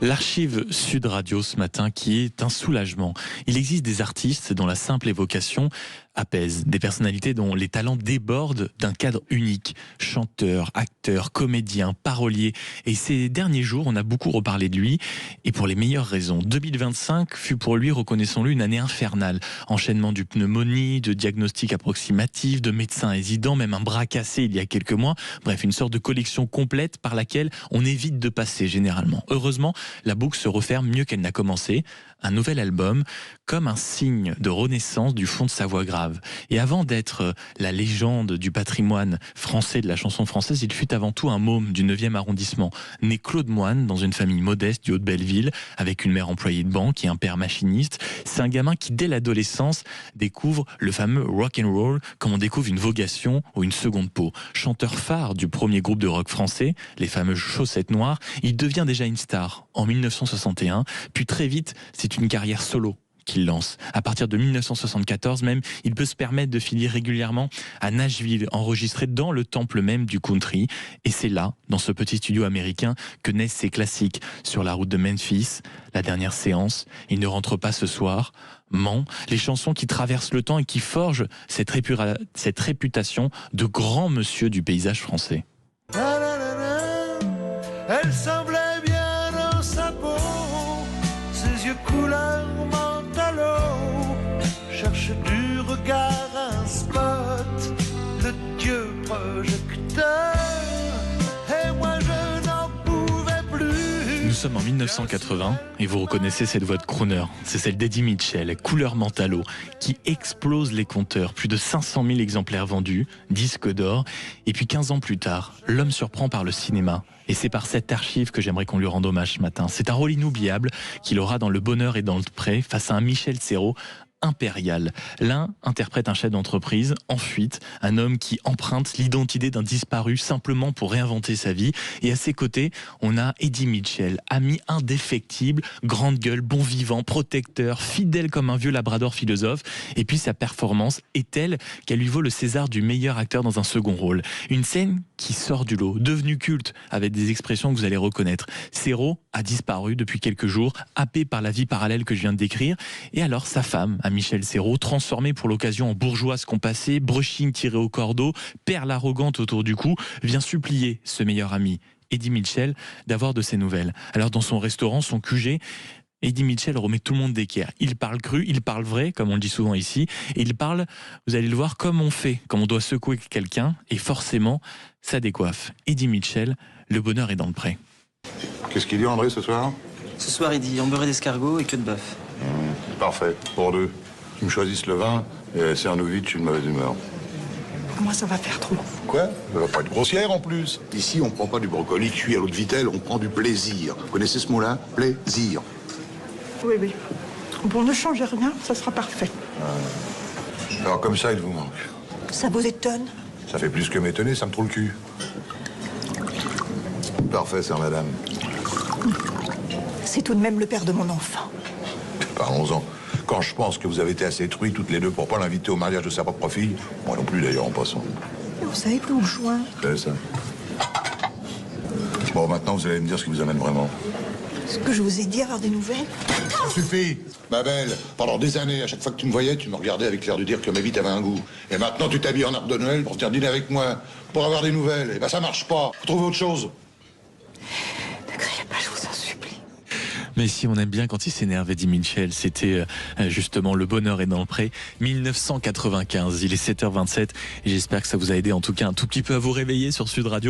L'archive Sud Radio ce matin qui est un soulagement. Il existe des artistes dont la simple évocation apaise, des personnalités dont les talents débordent d'un cadre unique. Chanteurs, acteurs, comédiens, paroliers. Et ces derniers jours, on a beaucoup reparlé de lui et pour les meilleures raisons. 2025 fut pour lui, reconnaissons-le, une année infernale. Enchaînement du pneumonie, de diagnostics approximatifs, de médecins hésidants, même un bras cassé il y a quelques mois. Bref, une sorte de collection complète par laquelle on évite de passer généralement. Heureusement, la boucle se referme mieux qu'elle n'a commencé. Un nouvel album, comme un signe de renaissance du fond de sa voix grave. Et avant d'être la légende du patrimoine français de la chanson française, il fut avant tout un môme du 9e arrondissement. Né Claude Moine, dans une famille modeste du Haut-de-Belleville, avec une mère employée de banque et un père machiniste. C'est un gamin qui, dès l'adolescence, découvre le fameux rock and roll, comme on découvre une vocation ou une seconde peau. Chanteur phare du premier groupe de rock français, les fameuses Chaussettes Noires, il devient déjà une star en 1961, puis très vite, c'est une carrière solo qu'il lance. À partir de 1974 même, il peut se permettre de filer régulièrement à Nashville, enregistré dans le temple même du country. Et c'est là, dans ce petit studio américain, que naissent ses classiques. Sur la route de Memphis, La dernière séance, Il ne rentre pas ce soir, Ment, les chansons qui traversent le temps et qui forgent cette réputation de grand monsieur du paysage français. Elle semblait bien dans sa peau, ses yeux couleur mentalo, cherche du regard un spot, le dieu projecteur, et moi je n'en pouvais plus. Nous sommes en 1980 et vous reconnaissez cette voix de crooner. C'est celle d'Eddie Mitchell, couleur mentalo, qui explose les compteurs. Plus de 500 000 exemplaires vendus, disque d'or. Et puis 15 ans plus tard, l'homme surprend par le cinéma. Et c'est par cette archive que j'aimerais qu'on lui rende hommage ce matin. C'est un rôle inoubliable qu'il aura dans Le bonheur et dans le pré face à un Michel Serrault impérial. L'un interprète un chef d'entreprise en fuite, un homme qui emprunte l'identité d'un disparu simplement pour réinventer sa vie. Et à ses côtés, on a Eddie Mitchell, ami indéfectible, grande gueule, bon vivant, protecteur, fidèle comme un vieux labrador philosophe. Et puis sa performance est telle qu'elle lui vaut le César du meilleur acteur dans un second rôle. Une scène qui sort du lot, devenue culte, avec des expressions que vous allez reconnaître. Serrault a disparu depuis quelques jours, happé par la vie parallèle que je viens de décrire. Et alors sa femme, à Michel Serrault, transformée pour l'occasion en bourgeoise compassée, brushing tiré au cordeau, perle arrogante autour du cou, vient supplier ce meilleur ami, Eddie Mitchell, d'avoir de ses nouvelles. Alors dans son restaurant, son QG, Eddie Mitchell remet tout le monde d'équerre. Il parle cru, il parle vrai, comme on le dit souvent ici, et il parle, vous allez le voir, comme on fait, comme on doit secouer quelqu'un, et forcément, ça décoiffe. Eddie Mitchell, le bonheur est dans le pré. Qu'est-ce qu'il dit André ce soir? Ce soir, il dit beurré d'escargot et queue de bœuf. Parfait, pour deux. Ils me choisissent le vin, et c'est un vite, je suis de mauvaise humeur. Pour moi, ça va faire trop. Quoi? Ça va pas être grossière en plus. Ici, on prend pas du brocoli cuit à l'eau de vitelle, on prend du plaisir. Vous connaissez ce mot-là? Plaisir. Oui, oui. Bon, ne changez rien, ça sera parfait. Alors comme ça, il vous manque. Ça vous étonne? Ça fait plus que m'étonner, ça me trouve le cul. Parfait, sœur madame. C'est tout de même le père de mon enfant. Parlons-en. Quand je pense que vous avez été assez truies toutes les deux pour pas l'inviter au mariage de sa propre fille, moi non plus d'ailleurs en passant. Vous savez plus où joindre. C'est ça. Bon, maintenant vous allez me dire ce qui vous amène vraiment. Ce que je vous ai dit, avoir des nouvelles. Ça suffit, ma belle. Pendant des années, à chaque fois que tu me voyais, tu me regardais avec l'air de dire que ma vie t'avait un goût. Et maintenant, tu t'habilles en arbre de Noël pour venir dîner avec moi, pour avoir des nouvelles. Et ben ça marche pas. Faut trouver autre chose. Ne criez pas, je vous en supplie. Mais si on aime bien quand il s'énerve, Eddie Mitchell, c'était justement Le bonheur est dans le pré, 1995. Il est 7h27 et j'espère que ça vous a aidé en tout cas un tout petit peu à vous réveiller sur Sud Radio.